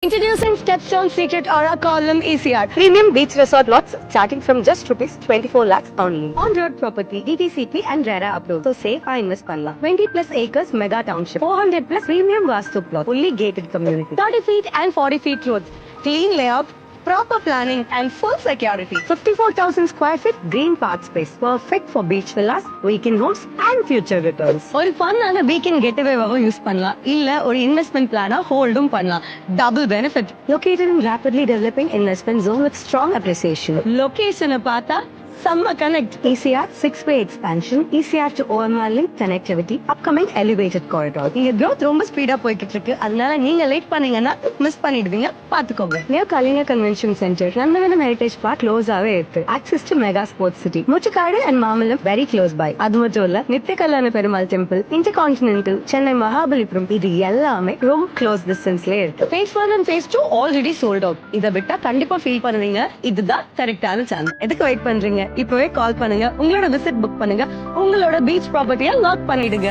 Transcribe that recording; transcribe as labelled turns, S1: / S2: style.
S1: Introducing Stepstone Secret Aura Column ECR.
S2: Premium beach resort lots starting from just rupees 24 lakhs only.
S1: On-road property, DTCP and RERA approved. So safe invest பண்ணலாம். 20 plus acres mega township. 400 plus premium vastu plot. Fully gated community. 30 feet and 40 feet roads. Clean layout, proper planning and full security. 54,000 square feet green park space. Perfect for beach villas, weekend homes and future returns. ஒரு ஃபன்னான weekend கெட்டவேவாகவும் use பண்ணலாம். இல்ல ஒரு investment பிளானா ஹோல்டும் பண்ணலாம். Double benefit. Located in rapidly developing investment zone with strong appreciation. Location பார்த்தா Summer Connect, ECR 6-way expansion, ECR to OMR link connectivity, upcoming elevated corridor. இங்க growth ரொம்ப speedo போய்கிட்டு இருக்கு. அதனால நீங்க லேட் பண்ணீங்கன்னா மிஸ் பண்ணிடுவீங்க. பாத்துக்கோங்க. நியூ கலிங்க கன்வென்ஷன் சென்டர், நந்தவனம் ஹெரிடேஜ் பார்க் க்ளோஸாவே இருக்கு. Access to mega sports city. முச்சுக்காடு and Mamallam very close by. அது மட்டும் இல்ல, நித்திய கல்யாண பெருமாள் டெம்பிள், இன்டர்கான்டினென்டல், சென்னை மகாபலிபுரம் இது எல்லாமே ரொம்ப க்ளோஸ் டிஸ்டன்ஸ்லயே இருக்கு. Phase 1 and Phase 2 already sold out. இத விட்டா கண்டிப்பா ஃபீல் பண்ணுவீங்க. இதுதான் கரெக்டான சான்ஸ். எதுக்கு வெயிட் பண்றீங்க? இப்பவே கால் பண்ணுங்க, உங்களோட விசிட் புக் பண்ணுங்க, உங்களோட பீச் ப்ராப்பர்ட்டியை லாக் பண்ணிடுங்க.